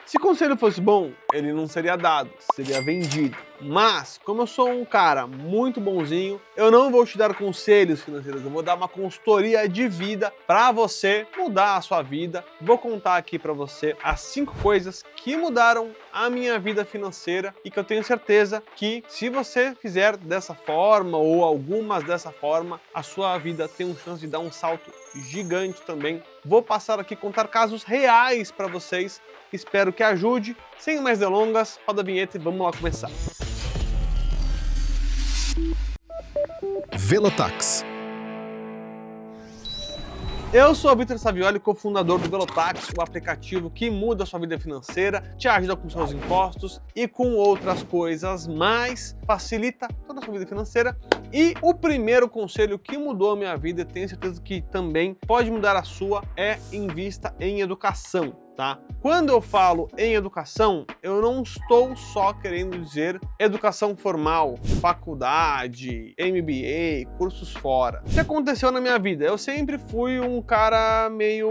Se conselho fosse bom, ele não seria dado, seria vendido. Mas, como eu sou um cara muito bonzinho, eu não vou te dar conselhos financeiros, eu vou dar uma consultoria de vida para você mudar a sua vida. Vou contar aqui para você as 5 coisas que mudaram a minha vida financeira e que eu tenho certeza que se você fizer dessa forma ou algumas dessa forma, a sua vida tem uma chance de dar um salto gigante também. Vou passar aqui contar casos reais para vocês. Espero que ajude. Sem mais delongas, roda a vinheta e vamos lá começar. Velotax. Eu sou o Vitor Savioli, cofundador do Velotax, o aplicativo que muda a sua vida financeira, te ajuda com seus impostos e com outras coisas mais, facilita toda a sua vida financeira. E o primeiro conselho que mudou a minha vida, e tenho certeza que também pode mudar a sua, é invista em educação. Tá? Quando eu falo em educação, eu não estou só querendo dizer educação formal, faculdade, MBA, cursos fora. O que aconteceu na minha vida? Eu sempre fui um cara meio...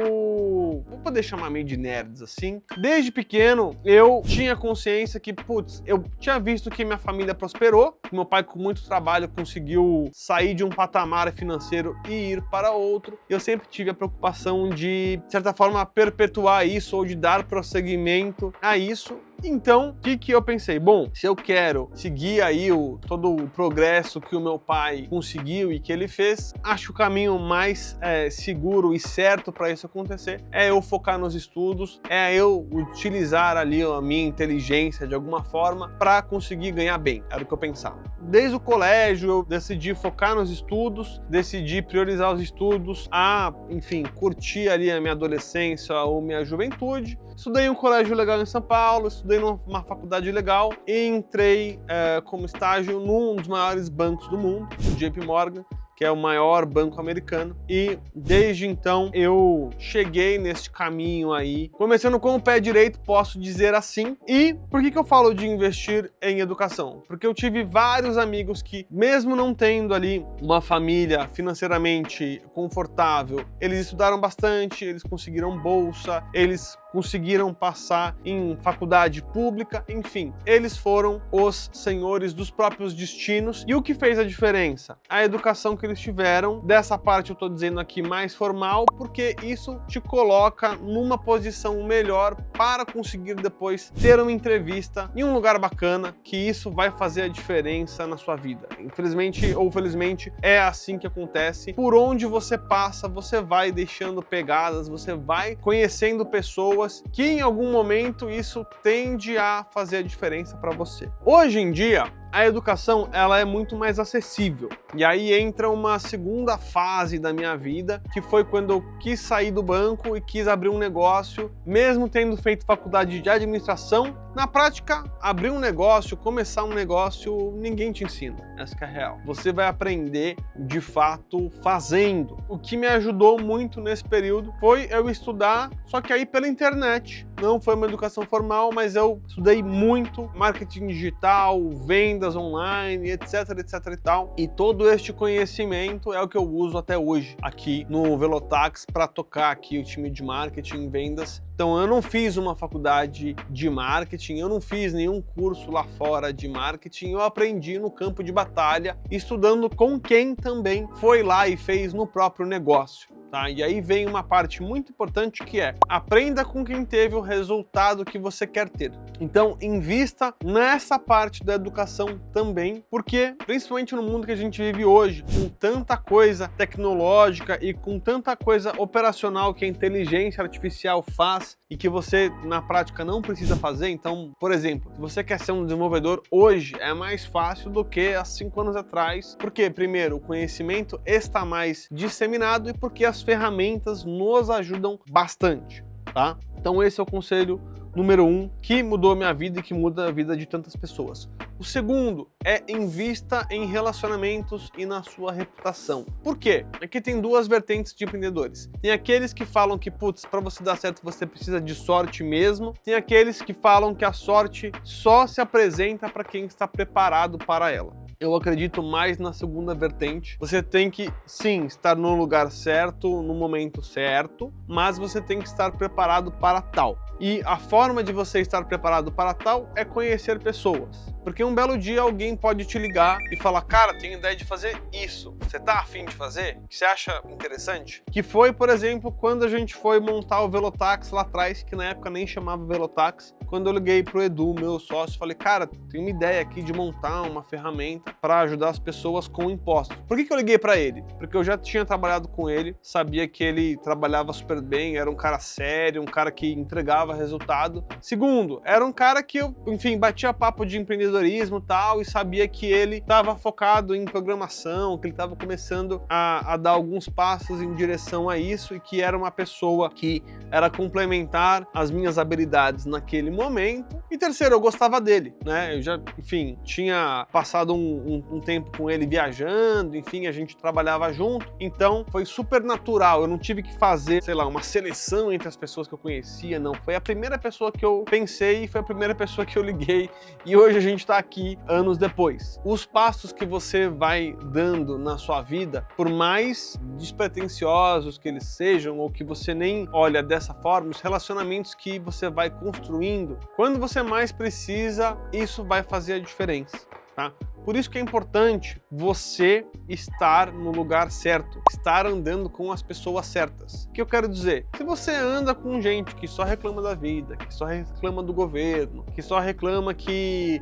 vou poder chamar meio de nerds assim. Desde pequeno, eu tinha consciência que, putz, eu tinha visto que minha família prosperou, que meu pai com muito trabalho conseguiu sair de um patamar financeiro e ir para outro. Eu sempre tive a preocupação de certa forma, perpetuar isso ou de dar prosseguimento a isso. Então, o que eu pensei? Bom, se eu quero seguir aí todo o progresso que o meu pai conseguiu e que ele fez, acho que o caminho mais seguro e certo para isso acontecer é eu focar nos estudos, é eu utilizar ali a minha inteligência de alguma forma para conseguir ganhar bem. Era o que eu pensava. Desde o colégio, eu decidi focar nos estudos, decidi priorizar os estudos, enfim, curtir ali a minha adolescência ou minha juventude. Estudei em um colégio legal em São Paulo, estudei numa faculdade legal e entrei como estágio num dos maiores bancos do mundo, o JP Morgan, que é o maior banco americano. E desde então eu cheguei nesse caminho aí, começando com o pé direito, posso dizer assim. E por que eu falo de investir em educação? Porque eu tive vários amigos que, mesmo não tendo ali uma família financeiramente confortável, eles estudaram bastante, eles conseguiram bolsa, eles conseguiram passar em faculdade pública, enfim, eles foram os senhores dos próprios destinos. E o que fez a diferença? A educação que eles tiveram. Dessa parte eu estou dizendo aqui mais formal, porque isso te coloca numa posição melhor para conseguir depois ter uma entrevista em um lugar bacana, que isso vai fazer a diferença na sua vida. Infelizmente ou felizmente é assim que acontece. Por onde você passa, você vai deixando pegadas, você vai conhecendo pessoas que em algum momento isso tende a fazer a diferença para você. Hoje em dia, a educação ela é muito mais acessível. E aí entra uma segunda fase da minha vida, que foi quando eu quis sair do banco e quis abrir um negócio, mesmo tendo feito faculdade de administração. Na prática, abrir um negócio, começar um negócio, ninguém te ensina. Essa que é a real. Você vai aprender, de fato, fazendo. O que me ajudou muito nesse período foi eu estudar, só que aí pela internet. Não foi uma educação formal, mas eu estudei muito marketing digital, vendas online, etc, etc e tal. E todo este conhecimento é o que eu uso até hoje aqui no Velotax para tocar aqui o time de marketing e vendas. Então eu não fiz uma faculdade de marketing, eu não fiz nenhum curso lá fora de marketing, eu aprendi no campo de batalha, estudando com quem também foi lá e fez no próprio negócio. Tá? E aí vem uma parte muito importante que é: aprenda com quem teve o resultado que você quer ter. Então, invista nessa parte da educação também, porque, principalmente no mundo que a gente vive hoje, com tanta coisa tecnológica e com tanta coisa operacional que a inteligência artificial faz e que você, na prática, não precisa fazer. Então, por exemplo, se você quer ser um desenvolvedor hoje, é mais fácil do que há 5 anos atrás. Porque, primeiro, o conhecimento está mais disseminado e porque as ferramentas nos ajudam bastante, tá? Então esse é o conselho número 1 que mudou a minha vida e que muda a vida de tantas pessoas. O segundo é invista em relacionamentos e na sua reputação. Por quê? Aqui tem 2 vertentes de empreendedores. Tem aqueles que falam que, putz, para você dar certo você precisa de sorte mesmo. Tem aqueles que falam que a sorte só se apresenta para quem está preparado para ela. eu acredito mais na segunda vertente. Você tem que, sim, estar no lugar certo, no momento certo, mas você tem que estar preparado para tal. E a forma de você estar preparado para tal é conhecer pessoas. Porque um belo dia alguém pode te ligar e falar, cara, tenho ideia de fazer isso. Você tá afim de fazer? O que você acha interessante? Que foi, por exemplo, quando a gente foi montar o Velotax lá atrás, que na época nem chamava Velotax, quando eu liguei pro Edu, meu sócio, falei, cara, tem uma ideia aqui de montar uma ferramenta para ajudar as pessoas com impostos. Por que eu liguei para ele? Porque eu já tinha trabalhado com ele, sabia que ele trabalhava super bem, era um cara sério, um cara que entregava resultado. Segundo, era um cara que eu, enfim, batia papo de empreendedorismo e tal, e sabia que ele estava focado em programação, que ele estava começando a dar alguns passos em direção a isso e que era uma pessoa que era complementar as minhas habilidades naquele momento. E terceiro, eu gostava dele, né? Eu já, enfim, tinha passado um tempo com ele viajando, enfim, a gente trabalhava junto, então foi super natural, eu não tive que fazer, sei lá, uma seleção entre as pessoas que eu conhecia, não, foi a primeira pessoa que eu pensei e foi a primeira pessoa que eu liguei e hoje a gente tá aqui anos depois. Os passos que você vai dando na sua vida, por mais despretensiosos que eles sejam ou que você nem olha dessa forma, os relacionamentos que você vai construindo, quando você mais precisa, isso vai fazer a diferença, tá? Por isso que é importante você estar no lugar certo, estar andando com as pessoas certas. O que eu quero dizer? Se você anda com gente que só reclama da vida, que só reclama do governo, que só reclama que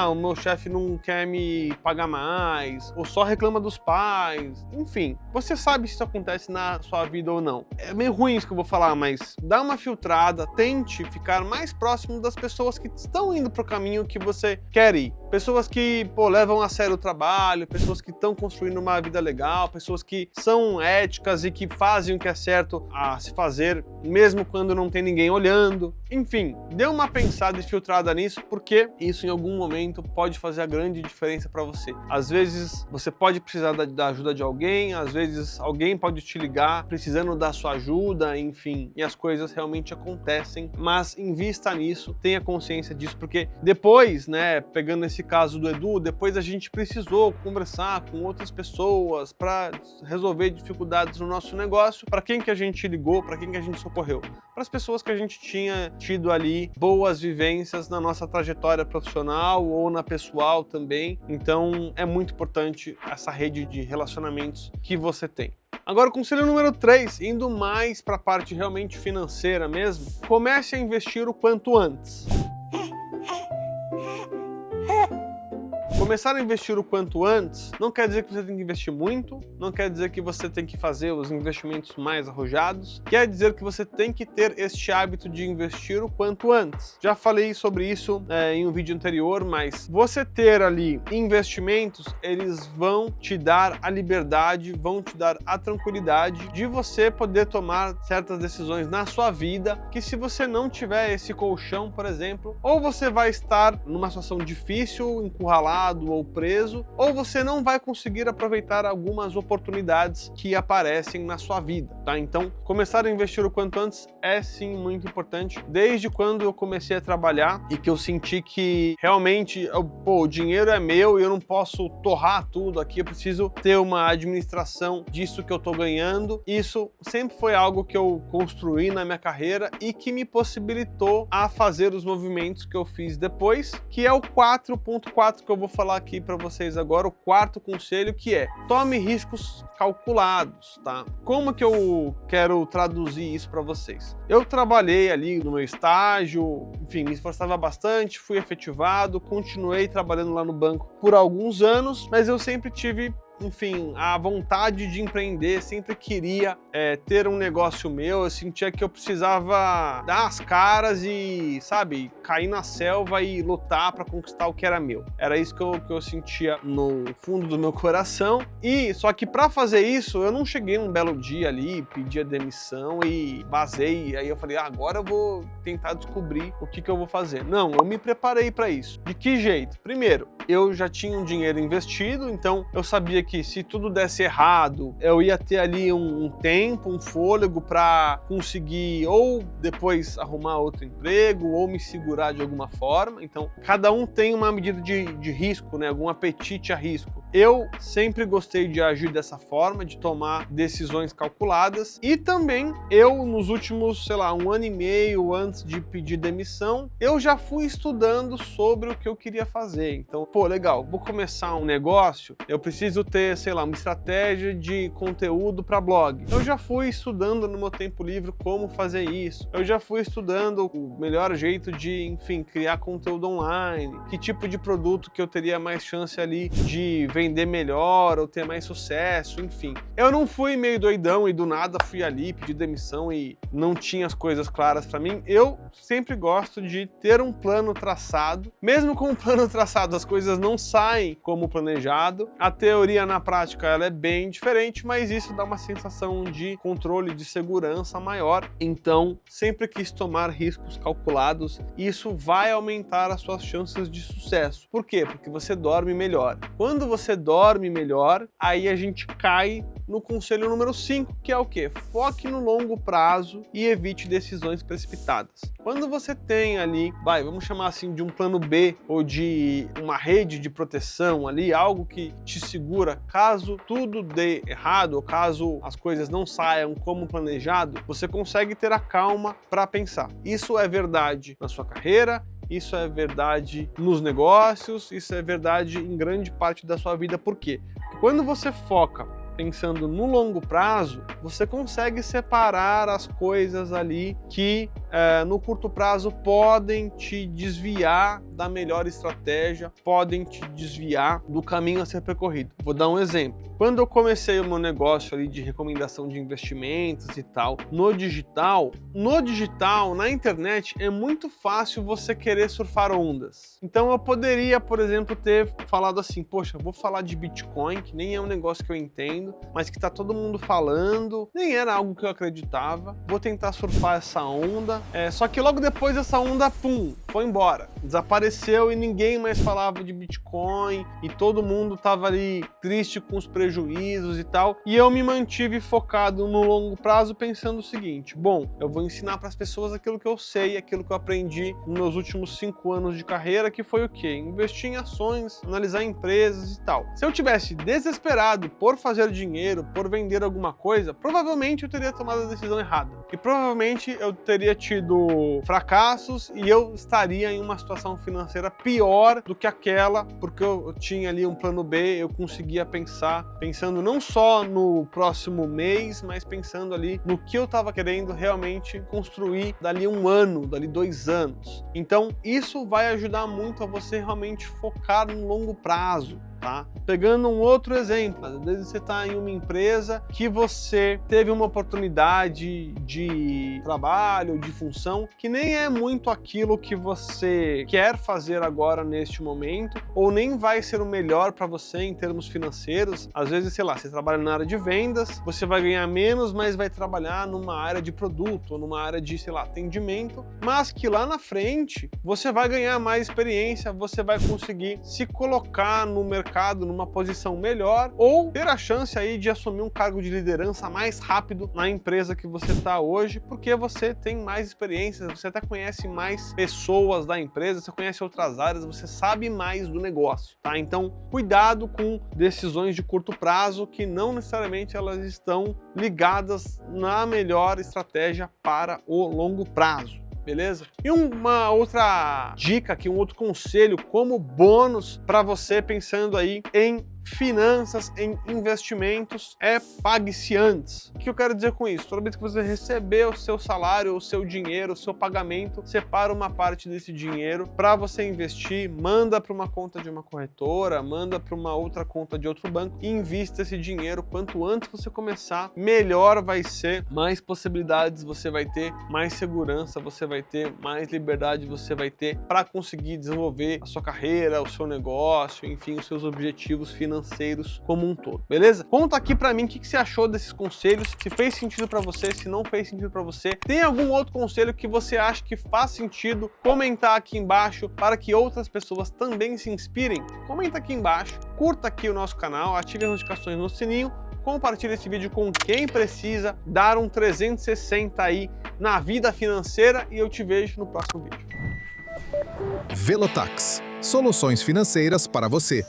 o meu chefe não quer me pagar mais, ou só reclama dos pais, enfim, você sabe se isso acontece na sua vida ou não. É meio ruim isso que eu vou falar, mas dá uma filtrada, tente ficar mais próximo das pessoas que estão indo para o caminho que você quer ir. Pessoas que, levam a sério o trabalho, pessoas que estão construindo uma vida legal, pessoas que são éticas e que fazem o que é certo a se fazer, mesmo quando não tem ninguém olhando. Enfim, dê uma pensada e filtrada nisso, porque isso em algum momento pode fazer a grande diferença para você. Às vezes você pode precisar da ajuda de alguém, às vezes alguém pode te ligar precisando da sua ajuda, enfim, e as coisas realmente acontecem, mas invista nisso, tenha consciência disso, porque depois, né, pegando esse caso do Edu, depois a gente precisou conversar com outras pessoas para resolver dificuldades no nosso negócio. Para quem que a gente ligou? Para quem que a gente socorreu? Para as pessoas que a gente tinha tido ali boas vivências na nossa trajetória profissional ou na pessoal também. Então é muito importante essa rede de relacionamentos que você tem. Agora, conselho número 3, indo mais para a parte realmente financeira mesmo, comece a investir o quanto antes. Começar a investir o quanto antes não quer dizer que você tem que investir muito, não quer dizer que você tem que fazer os investimentos mais arrojados, quer dizer que você tem que ter este hábito de investir o quanto antes. Já falei sobre isso em um vídeo anterior, mas você ter ali investimentos, eles vão te dar a liberdade, vão te dar a tranquilidade de você poder tomar certas decisões na sua vida, que se você não tiver esse colchão, por exemplo, ou você vai estar numa situação difícil, encurralado, ou preso, ou você não vai conseguir aproveitar algumas oportunidades que aparecem na sua vida, tá? Então, começar a investir o quanto antes é sim muito importante. Desde quando eu comecei a trabalhar e que eu senti que realmente, o dinheiro é meu e eu não posso torrar tudo aqui, eu preciso ter uma administração disso que eu tô ganhando. Isso sempre foi algo que eu construí na minha carreira e que me possibilitou a fazer os movimentos que eu fiz depois, que é o 4.4 que eu vou falar aqui para vocês agora, o quarto conselho, que é: tome riscos calculados, tá? Como que eu quero traduzir isso para vocês? Eu trabalhei ali no meu estágio, enfim, me esforçava bastante, fui efetivado, continuei trabalhando lá no banco por alguns anos, mas eu sempre tive, enfim, a vontade de empreender, sempre queria ter um negócio meu. Eu sentia que eu precisava dar as caras e, sabe, cair na selva e lutar para conquistar o que era meu. Era isso que eu sentia no fundo do meu coração. E só que para fazer isso, eu não cheguei num belo dia ali, pedi a demissão e vazei. Aí eu falei, agora eu vou tentar descobrir o que eu vou fazer. Não, eu me preparei para isso. De que jeito? Primeiro, eu já tinha um dinheiro investido, então eu sabia que que se tudo desse errado, eu ia ter ali um tempo, um fôlego para conseguir ou depois arrumar outro emprego ou me segurar de alguma forma. Então, cada um tem uma medida de risco, né? Algum apetite a risco. Eu sempre gostei de agir dessa forma, de tomar decisões calculadas, e também eu, nos últimos, sei lá, 1 ano e meio antes de pedir demissão, eu já fui estudando sobre o que eu queria fazer. Então, pô, legal, vou começar um negócio, eu preciso ter, sei lá, uma estratégia de conteúdo para blog. Eu já fui estudando no meu tempo livre como fazer isso. Eu já fui estudando o melhor jeito de, enfim, criar conteúdo online, que tipo de produto que eu teria mais chance ali de vender melhor ou ter mais sucesso, enfim. Eu não fui meio doidão e do nada fui ali pedir demissão e não tinha as coisas claras para mim. Eu sempre gosto de ter um plano traçado. Mesmo com um plano traçado, as coisas não saem como planejado. A teoria na prática ela é bem diferente, mas isso dá uma sensação de controle, de segurança maior. Então, sempre quis tomar riscos calculados. Isso vai aumentar as suas chances de sucesso. Por quê? Porque você dorme melhor. Quando você dorme melhor, aí a gente cai no conselho número 5, que é o quê? Foque no longo prazo e evite decisões precipitadas. Quando você tem ali, vamos chamar assim de um plano B ou de uma rede de proteção ali, algo que te segura caso tudo dê errado ou caso as coisas não saiam como planejado, você consegue ter a calma para pensar. Isso é verdade na sua carreira, isso é verdade nos negócios, isso é verdade em grande parte da sua vida. Por quê? Porque quando você foca pensando no longo prazo, você consegue separar as coisas ali que no curto prazo podem te desviar da melhor estratégia, podem te desviar do caminho a ser percorrido. Vou dar um exemplo. Quando eu comecei o meu negócio ali de recomendação de investimentos e tal, no digital, na internet, é muito fácil você querer surfar ondas. Então eu poderia, por exemplo, ter falado assim, poxa, vou falar de Bitcoin, que nem é um negócio que eu entendo, mas que tá todo mundo falando, nem era algo que eu acreditava, vou tentar surfar essa onda. Só que logo depois essa onda, foi embora, desapareceu e ninguém mais falava de Bitcoin e todo mundo tava ali triste com os prejuízos e tal, e eu me mantive focado no longo prazo pensando o seguinte, bom, eu vou ensinar para as pessoas aquilo que eu sei, aquilo que eu aprendi nos meus últimos 5 anos de carreira, que foi o quê? Investir em ações, analisar empresas e tal. Se eu tivesse desesperado por fazer dinheiro, por vender alguma coisa, provavelmente eu teria tomado a decisão errada. E provavelmente eu teria tido fracassos e eu estaria em uma situação financeira pior do que aquela, porque eu tinha ali um plano B, eu conseguia pensando não só no próximo mês, mas pensando ali no que eu estava querendo realmente construir dali 1 ano, dali 2 anos. Então isso vai ajudar muito a você realmente focar no longo prazo. Tá? Pegando um outro exemplo, às vezes você está em uma empresa que você teve uma oportunidade de trabalho, de função, que nem é muito aquilo que você quer fazer agora neste momento, ou nem vai ser o melhor para você em termos financeiros. Às vezes, sei lá, você trabalha na área de vendas, você vai ganhar menos, mas vai trabalhar numa área de produto, ou numa área de, sei lá, atendimento, mas que lá na frente você vai ganhar mais experiência, você vai conseguir se colocar no mercado numa posição melhor ou ter a chance aí de assumir um cargo de liderança mais rápido na empresa que você está hoje, porque você tem mais experiência, você até conhece mais pessoas da empresa, você conhece outras áreas, você sabe mais do negócio, tá? Então, cuidado com decisões de curto prazo que não necessariamente elas estão ligadas na melhor estratégia para o longo prazo. Beleza? E uma outra dica aqui, um outro conselho como bônus para você pensando aí em finanças, em investimentos, pague-se antes. O que eu quero dizer com isso? Toda vez que você receber o seu salário, o seu dinheiro, o seu pagamento, separa uma parte desse dinheiro para você investir, manda para uma conta de uma corretora, manda para uma outra conta de outro banco e invista esse dinheiro. Quanto antes você começar, melhor vai ser, mais possibilidades você vai ter, mais segurança você vai ter, mais liberdade você vai ter para conseguir desenvolver a sua carreira, o seu negócio, enfim, os seus objetivos financeiros financeiros como um todo, beleza? Conta aqui pra mim o que você achou desses conselhos, se fez sentido pra você, se não fez sentido pra você. Tem algum outro conselho que você acha que faz sentido? Comentar aqui embaixo para que outras pessoas também se inspirem. Comenta aqui embaixo, curta aqui o nosso canal, ative as notificações no sininho, compartilhe esse vídeo com quem precisa dar um 360 aí na vida financeira e eu te vejo no próximo vídeo. Velotax. Soluções financeiras para você.